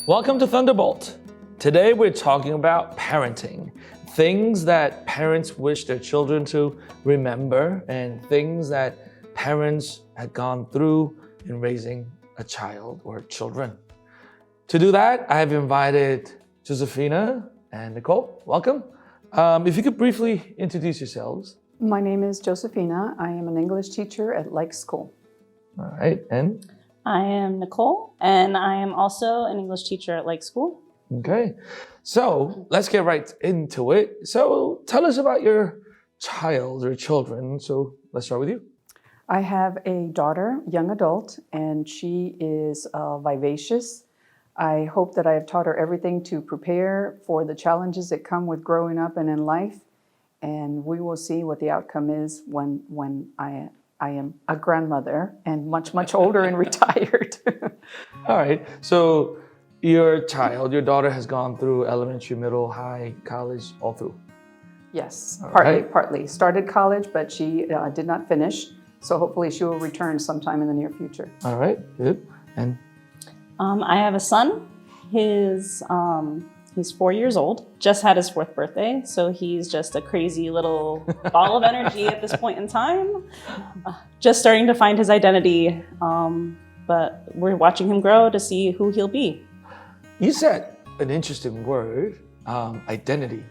Welcome to Thunderbolt. Today we're talking about parenting. Things that parents wish their children to remember and things that parents had gone through in raising a child or children. To do that, I have invited Josefina and Nicole. Welcome. If you could briefly introduce yourselves. My name is Josefina. I am an English teacher at Like School. All right, and? I am Nicole, and I am also an English teacher at Like School. Okay, so let's get right into it. So tell us about your child or children. So let's start with you. I have a daughter, young adult, and she is vivacious. I hope that I have taught her everything to prepare for the challenges that come with growing up and in life. And we will see what the outcome is when I am a grandmother and much older and retired. All right, so your daughter has gone through elementary, middle, high, college, all through. Yes, All partly, right. partly. Started college, but she did not finish. So hopefully she will return sometime in the near future. All right, good. And I have a son. He's 4 years old, just had his 4th birthday, so he's just a crazy little ball of energy at this point in time. Just starting to find his identity, but we're watching him grow to see who he'll be. you said an interesting word, identity.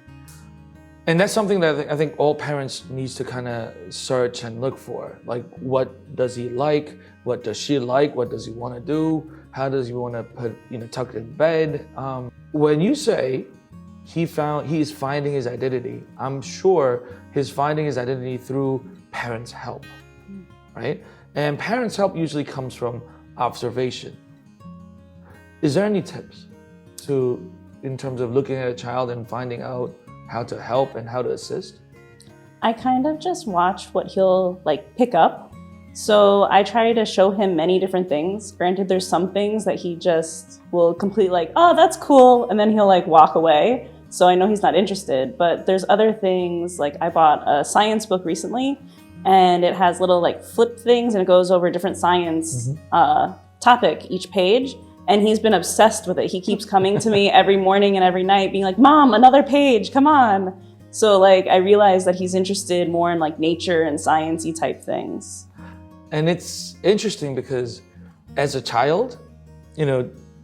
And that's something that I think all parents needs to kind of search and look for. Like, what does he like? What does she like? What does he want to do? How does he want to tuck in bed? When you say he's finding his identity, I'm sure he's finding his identity through parents' help, right? And parents' help usually comes from observation. Is there any tips in terms of looking at a child and finding out how to help and how to assist? I kind of just watch what he'll pick up. So I try to show him many different things. Granted, there's some things that he just will completely oh, that's cool. And then he'll walk away. So I know he's not interested, but there's other things. Like I bought a science book recently and it has little flip things and it goes over different science topic each page. And he's been obsessed with it. He keeps coming to me every morning and every night being like, Mom, another page, come on. So I realized that he's interested more in nature and science-y type things. And it's interesting because as a child,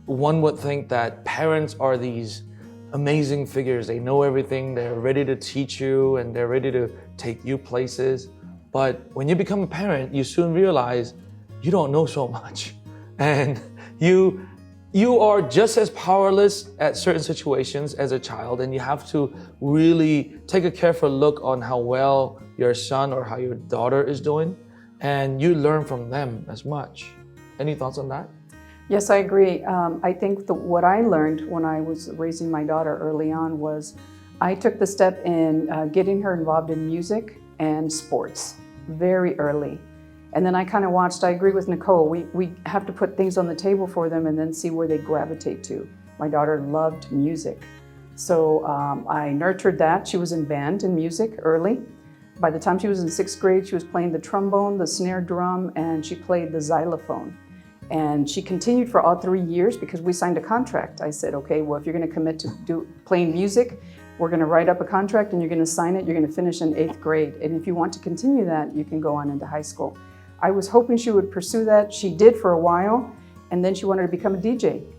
one would think that parents are these amazing figures. They know everything. They're ready to teach you and they're ready to take you places. But when you become a parent, you soon realize you don't know so much. And you are just as powerless at certain situations as a child, and you have to really take a careful look on how well your son or how your daughter is doing, and you learn from them as much. Any thoughts on that? Yes, I agree. I think what I learned when I was raising my daughter early on was I took the step in getting her involved in music and sports very early. And then I kind of watched, I agree with Nicole, we have to put things on the table for them and then see where they gravitate to. My daughter loved music. So I nurtured that. She was in band and music early. By the time she was in 6th grade, she was playing the trombone, the snare drum, and she played the xylophone. And she continued for all 3 years because we signed a contract. I said, okay, well, if you're going to commit to playing music, we're going to write up a contract and you're going to sign it. You're going to finish in 8th grade. And if you want to continue that, you can go on into high school. I was hoping she would pursue that. She did for a while, and then she wanted to become a DJ. Wow.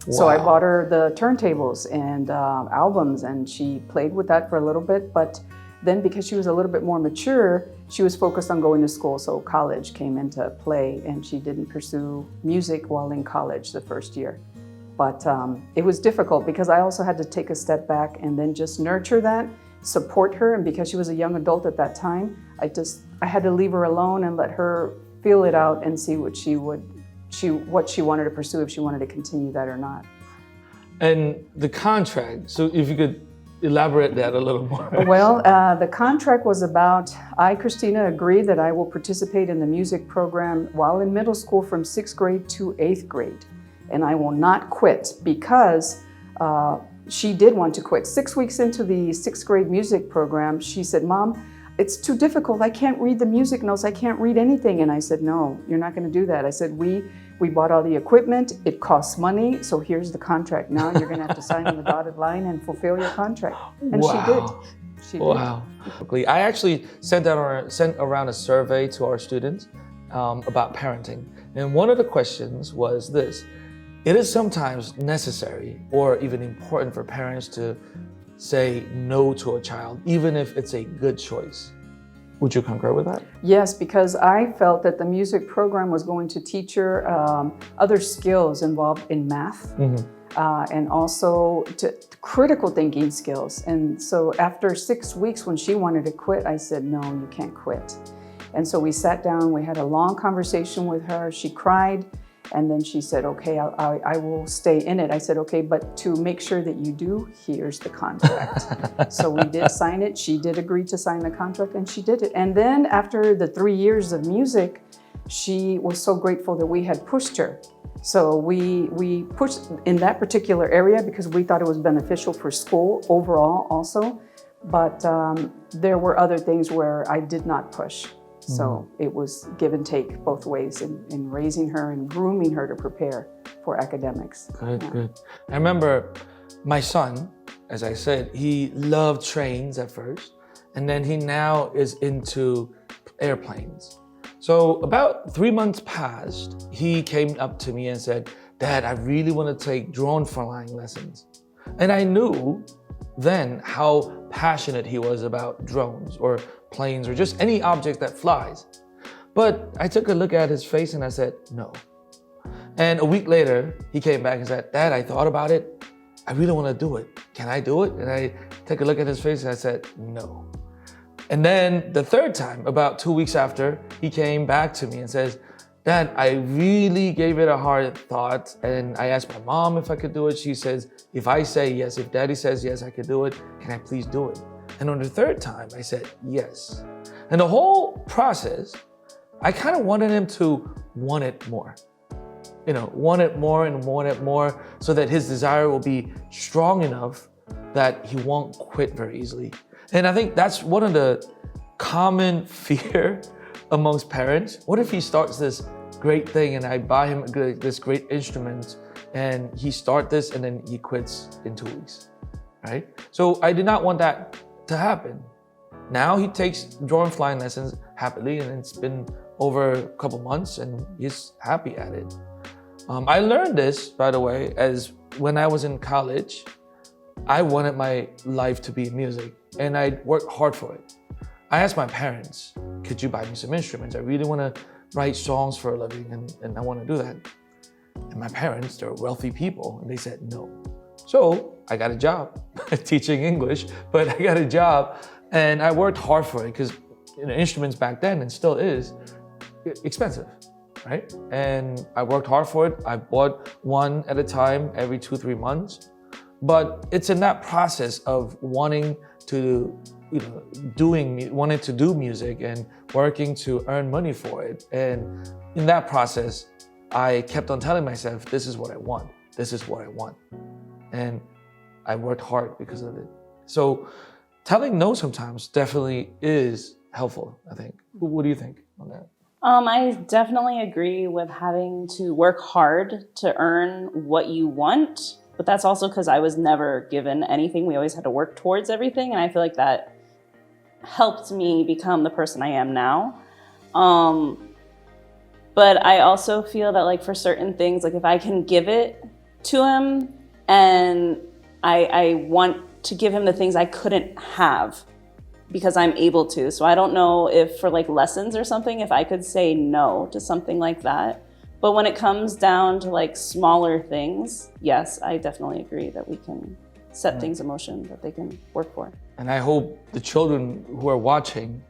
So I bought her the turntables and albums, and she played with that for a little bit. But then because she was a little bit more mature, she was focused on going to school. So college came into play, and she didn't pursue music while in college the first year. But it was difficult because I also had to take a step back and then just nurture that, support her. And because she was a young adult at that time, I had to leave her alone and let her feel it out and see what she wanted to pursue, if she wanted to continue that or not. And the contract, so if you could elaborate that a little more. Well, the contract was about, Christina, agreed that I will participate in the music program while in middle school from 6th grade to 8th grade. And I will not quit because she did want to quit. 6 weeks into the 6th grade music program, she said, Mom, it's too difficult. I can't read the music notes. I can't read anything. And I said, no, you're not going to do that. I said, we We bought all the equipment. It costs money. So here's the contract. Now you're going to have to sign on the dotted line and fulfill your contract. And she did. She did. Wow. I actually sent around a survey to our students about parenting. And one of the questions was this. It is sometimes necessary or even important for parents to say no to a child, even if it's a good choice. Would you concur with that? Yes, because I felt that the music program was going to teach her other skills involved in math and also critical thinking skills. And so after 6 weeks when she wanted to quit, I said, no, you can't quit. And so we sat down, we had a long conversation with her. She cried. And then she said, okay, I will stay in it. I said, okay, but to make sure that you do, here's the contract. So we did sign it. She did agree to sign the contract and she did it. And then after the 3 years of music, she was so grateful that we had pushed her. So we pushed in that particular area because we thought it was beneficial for school overall also. But there were other things where I did not push. So it was give and take both ways in raising her and grooming her to prepare for academics. Good. I remember my son, as I said, he loved trains at first, and then he now is into airplanes. So about 3 months passed, he came up to me and said, Dad, I really want to take drone flying lessons. And I knew then how passionate he was about drones or planes or just any object that flies. But I took a look at his face and I said, no. And a week later, he came back and said, Dad, I thought about it. I really want to do it. Can I do it? And I took a look at his face and I said, no. And then the third time, about 2 weeks after, he came back to me and says, Dad, I really gave it a hard thought and I asked my mom if I could do it. She says, if I say yes, if Daddy says yes, I could do it, can I please do it? And on the third time, I said yes. And the whole process, I kind of wanted him to want it more. Want it more and want it more so that his desire will be strong enough that he won't quit very easily. And I think that's one of the common fear amongst parents. What if he starts this great thing and I buy him this great instrument and he starts this and then he quits in 2 weeks, right? So I did not want that to happen. Now he takes drone flying lessons happily and it's been over a couple months and he's happy at it. I learned this, by the way, as when I was in college, I wanted my life to be music and I worked hard for it. I asked my parents, could you buy me some instruments? I really want to write songs for a living and I want to do that. And my parents, they're wealthy people and they said no. So I got a job teaching English, but I got a job and I worked hard for it because instruments back then and still is expensive, right? And I worked hard for it. I bought one at a time every 2-3 months. But it's in that process of wanting to do music and working to earn money for it. And in that process, I kept on telling myself, this is what I want. This is what I want. And I worked hard because of it. So telling no sometimes definitely is helpful, I think. What do you think on that? I definitely agree with having to work hard to earn what you want. But that's also because I was never given anything. We always had to work towards everything. And I feel like that helped me become the person I am now. But I also feel that like for certain things, like if I can give it to him and I want to give him the things I couldn't have because I'm able to. So I don't know if for like lessons or something, if I could say no to something like that. But when it comes down to like smaller things, yes, I definitely agree that we can set things in motion that they can work for. And I hope the children who are watching,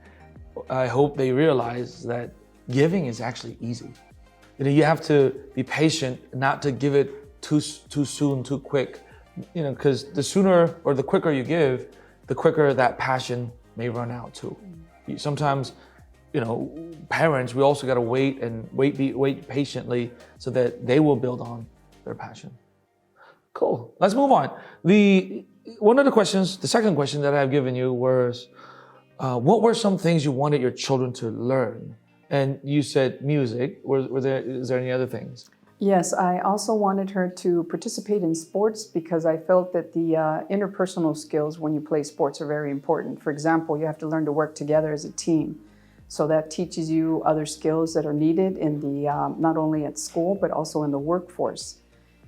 I hope they realize that giving is actually easy. You have to be patient, not to give it too soon, too quick. Because the sooner or the quicker you give, the quicker that passion may run out too. Sometimes, parents, we also got to wait patiently so that they will build on their passion. Cool. Let's move on. One of the questions, the second question that I've given you was, what were some things you wanted your children to learn? And you said music. Is there any other things? Yes, I also wanted her to participate in sports because I felt that the interpersonal skills when you play sports are very important. For example, you have to learn to work together as a team. So that teaches you other skills that are needed in the not only at school, but also in the workforce.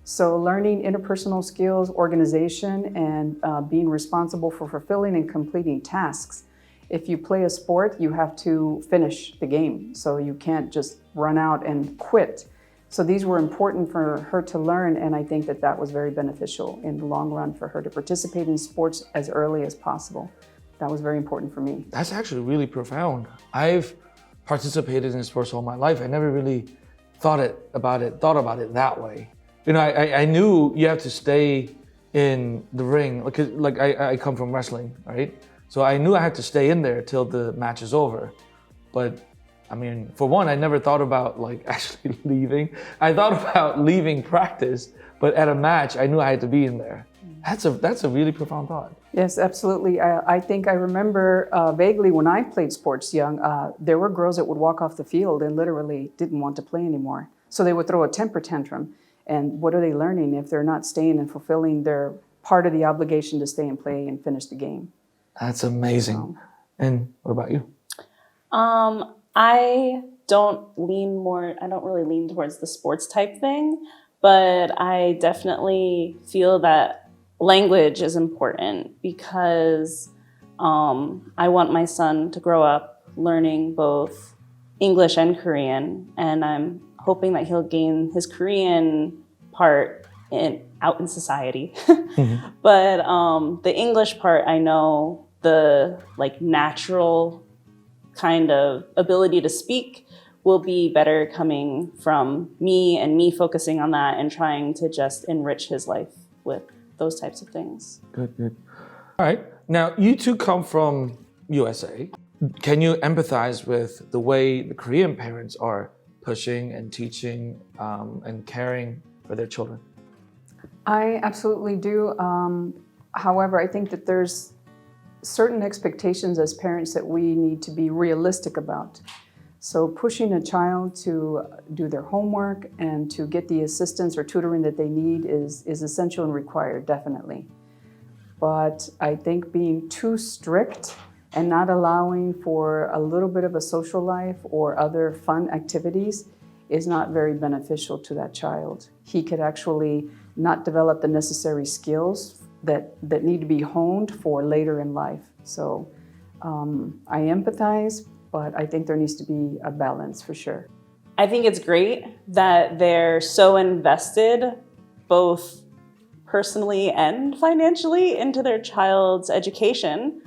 So learning interpersonal skills, organization, and being responsible for fulfilling and completing tasks. If you play a sport, you have to finish the game. So you can't just run out and quit. So these were important for her to learn, and I think that that was very beneficial in the long run for her to participate in sports as early as possible. That was very important for me. That's actually really profound. I've participated in sports all my life. I never really thought about it that way. You know, I knew you have to stay in the ring, like I come from wrestling, right? So I knew I had to stay in there till the match is over. But I mean, for one, I never thought about like actually leaving. I thought about leaving practice, but at a match, I knew I had to be in there. That's a really profound thought. Yes, absolutely. I think I remember vaguely when I played sports young, there were girls that would walk off the field and literally didn't want to play anymore. So they would throw a temper tantrum. And what are they learning if they're not staying and fulfilling their part of the obligation to stay and play and finish the game? That's amazing. And what about you? I don't really lean towards the sports type thing, but I definitely feel that language is important because I want my son to grow up learning both English and Korean, and I'm hoping that he'll gain his Korean part out in society. Mm-hmm. But the English part, I know the like natural kind of ability to speak will be better coming from me and me focusing on that and trying to just enrich his life with those types of things. Good. All right. Now, you two come from USA. Can you empathize with the way the Korean parents are pushing and teaching and caring for their children? I absolutely do. However, I think that there's certain expectations as parents that we need to be realistic about. So pushing a child to do their homework and to get the assistance or tutoring that they need is essential and required, definitely. But I think being too strict and not allowing for a little bit of a social life or other fun activities is not very beneficial to that child. He could actually not develop the necessary skills that need to be honed for later in life. So I empathize, but I think there needs to be a balance for sure. I think it's great that they're so invested, both personally and financially, into their child's education.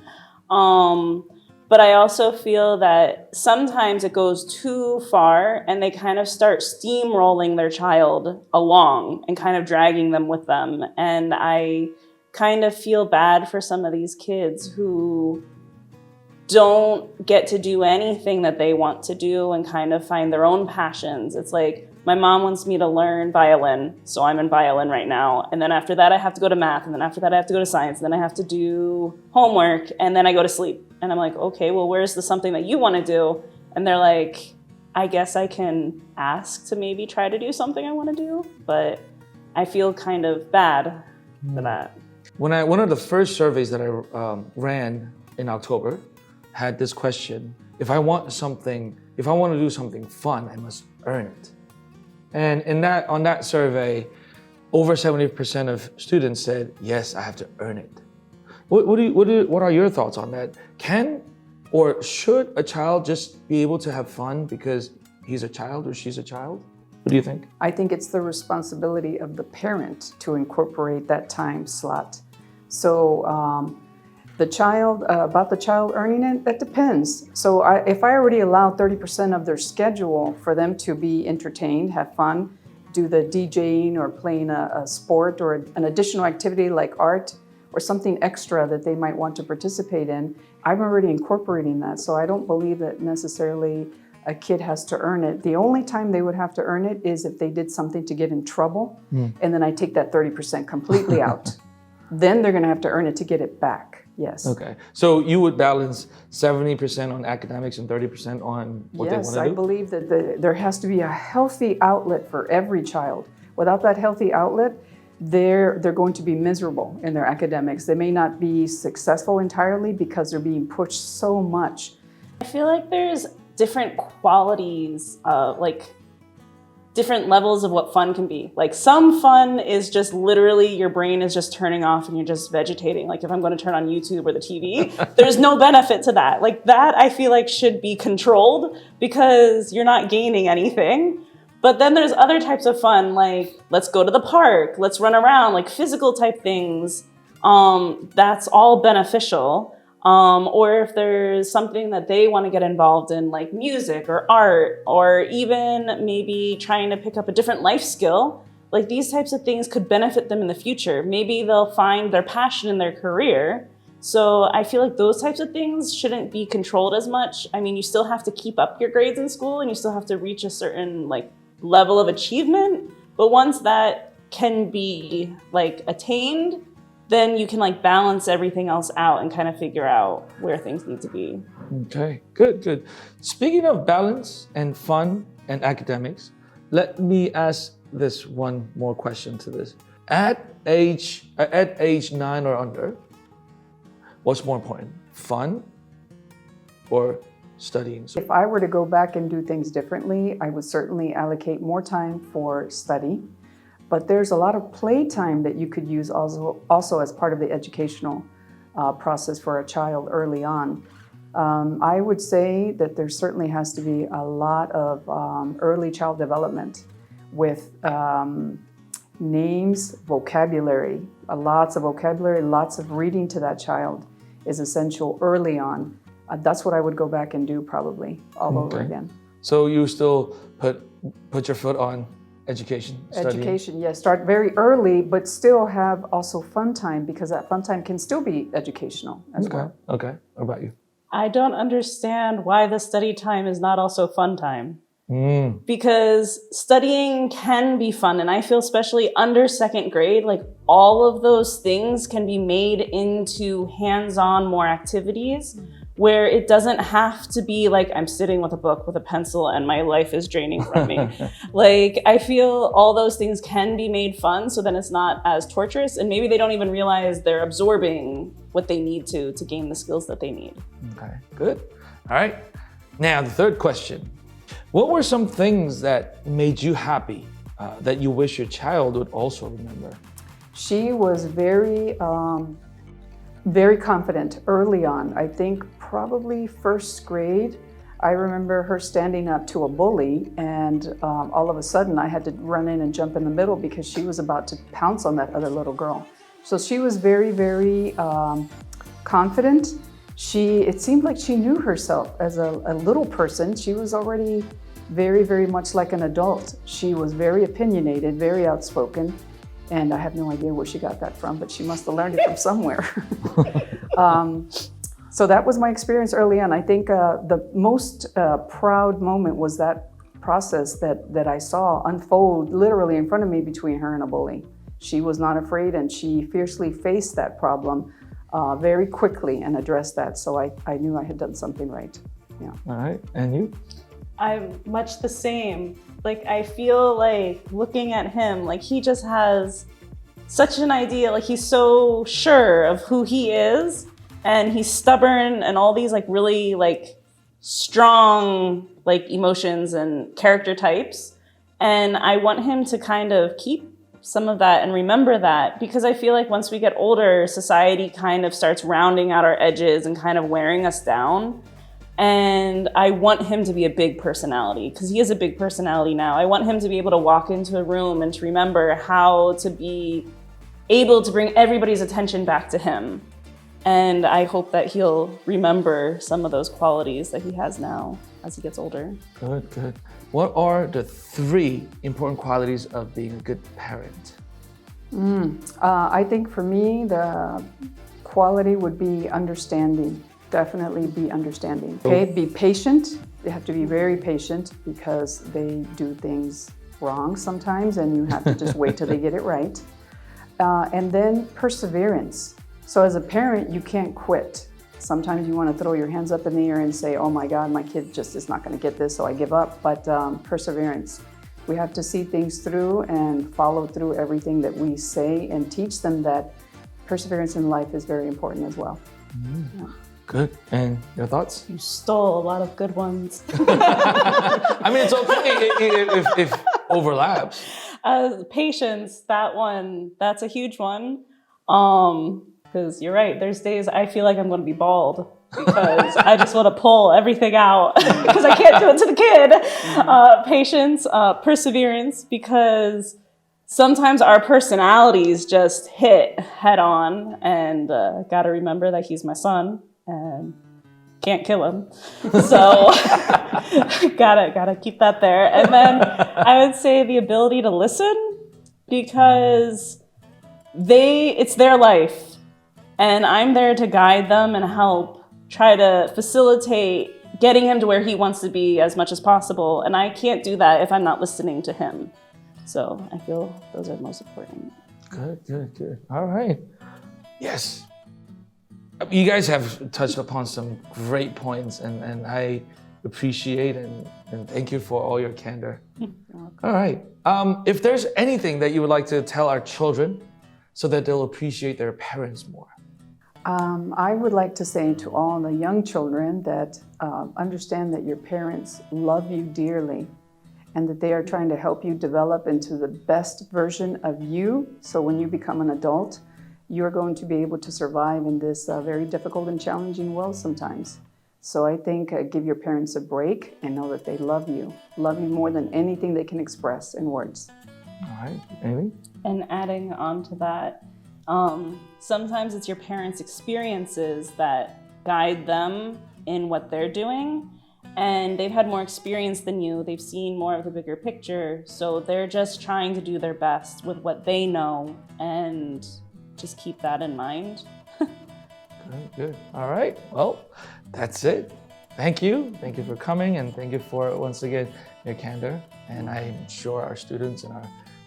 But I also feel that sometimes it goes too far and they kind of start steamrolling their child along and kind of dragging them with them. And I kind of feel bad for some of these kids who don't get to do anything that they want to do and kind of find their own passions. It's like, my mom wants me to learn violin, so I'm in violin right now. And then after that, I have to go to math. And then after that, I have to go to science. And then I have to do homework. And then I go to sleep. And I'm like, okay, well, where's the something that you want to do? And they're like, I guess I can ask to maybe try to do something I want to do. But I feel kind of bad for that. One of the first surveys that I ran in October had this question: if I want to do something fun, I must earn it. And on that survey, over 70% of students said, yes, I have to earn it. What are your thoughts on that? Can or should a child just be able to have fun because he's a child or she's a child? What do you think? I think it's the responsibility of the parent to incorporate that time slot. So about the child earning it, that depends. So if I already allow 30% of their schedule for them to be entertained, have fun, do the DJing or playing a sport or an additional activity like art or something extra that they might want to participate in, I'm already incorporating that. So I don't believe that necessarily a kid has to earn it. The only time they would have to earn it is if they did something to get in trouble, and then I take that 30% completely out. Then they're going to have to earn it to get it back. Yes. Okay. So you would balance 70% on academics and 30% on what they want Yes, to I do? believe that there has to be a healthy outlet for every child. Without that healthy outlet, they're going to be miserable in their academics. They may not be successful entirely because they're being pushed so much. I feel like there's different qualities, like different levels of what fun can be. Like some fun is just literally your brain is just turning off and you're just vegetating. Like if I'm going to turn on YouTube or the TV, there's no benefit to that. Like that I feel like should be controlled because you're not gaining anything. But then there's other types of fun, like let's go to the park, let's run around, like physical type things. That's all beneficial. Or if there's something that they want to get involved in, like music or art, or even maybe trying to pick up a different life skill, like these types of things could benefit them in the future. Maybe they'll find their passion in their career. So I feel like those types of things shouldn't be controlled as much. I mean, you still have to keep up your grades in school and you still have to reach a certain like level of achievement. But once that can be like attained, then you can like balance everything else out and kind of figure out where things need to be. Okay, good, good. Speaking of balance and fun and academics, let me ask this one more question to this. At age 9 or under, what's more important, fun or studying? If I were to go back and do things differently, I would certainly allocate more time for study. But there's a lot of playtime that you could use also as part of the educational process for a child early on. I would say that there certainly has to be a lot of early child development with names, vocabulary, lots of vocabulary, lots of reading to that child is essential early on. That's what I would go back and do probably all over again. So you still put your foot on education, studying? Education, yes. Start very early, but still have also fun time because that fun time can still be educational as well. Okay. What about you? I don't understand why the study time is not also fun time. Because studying can be fun, and I feel especially under second grade, like all of those things can be made into hands-on more activities where it doesn't have to be like I'm sitting with a book with a pencil and my life is draining from me. Like I feel all those things can be made fun, so then it's not as torturous, and maybe they don't even realize they're absorbing what they need to gain the skills that they need. Okay, good. All right. Now the third question. What were some things that made you happy that you wish your child would also remember? She was very, very confident early on. I think probably first grade, I remember her standing up to a bully and all of a sudden I had to run in and jump in the middle because she was about to pounce on that other little girl. So she was very, very confident. It seemed like she knew herself as a little person. She was already very, very much like an adult. She was very opinionated, very outspoken, and I have no idea where she got that from, but she must have learned it from somewhere. So that was my experience early on. I think the most proud moment was that process that I saw unfold literally in front of me between her and a bully. She was not afraid, and she fiercely faced that problem very quickly and addressed that. So I knew I had done something right. Yeah. All right, and you? I'm much the same. Like I feel like looking at him, like he just has such an idea, like he's so sure of who he is, and he's stubborn and all these like really like strong like emotions and character types. And I want him to kind of keep some of that and remember that, because I feel like once we get older, society kind of starts rounding out our edges and kind of wearing us down. And I want him to be a big personality, because he is a big personality now. I want him to be able to walk into a room and to remember how to be able to bring everybody's attention back to him. And I hope that he'll remember some of those qualities that he has now as he gets older. Good, good. What are the 3 important qualities of being a good parent? I think for me, the quality would be understanding. Definitely be understanding. Okay, be patient. You have to be very patient because they do things wrong sometimes and you have to just wait till they get it right. And then perseverance. So as a parent, you can't quit. Sometimes you want to throw your hands up in the air and say, oh my God, my kid just is not going to get this, so I give up. But perseverance. We have to see things through and follow through everything that we say and teach them that perseverance in life is very important as well. Yeah. Good. And your thoughts? You stole a lot of good ones. I mean, it's okay if overlaps. Patience, that's a huge one. Because you're right, there's days I feel like I'm going to be bald because I just want to pull everything out because I can't do it to the kid. Patience, perseverance, because sometimes our personalities just hit head on, and got to remember that he's my son and can't kill him. So gotta keep that there. And then I would say the ability to listen, because it's their life. And I'm there to guide them and help try to facilitate getting him to where he wants to be as much as possible. And I can't do that if I'm not listening to him. So I feel those are most important. Good. All right. Yes. You guys have touched upon some great points, and I appreciate and thank you for all your candor. All right. If there's anything that you would like to tell our children so that they'll appreciate their parents more. I would like to say to all the young children that understand that your parents love you dearly and that they are trying to help you develop into the best version of you. So when you become an adult, you're going to be able to survive in this very difficult and challenging world sometimes. So I think give your parents a break and know that they love you more than anything they can express in words. All right, Amy? And adding on to that, sometimes it's your parents' experiences that guide them in what they're doing. And they've had more experience than you. They've seen more of the bigger picture. So they're just trying to do their best with what they know, and just keep that in mind. Good. All right. Well, that's it. Thank you. Thank you for coming, and thank you for, once again, your candor. And I'm sure our students and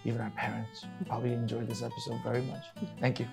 even our parents probably enjoyed this episode very much. Thank you.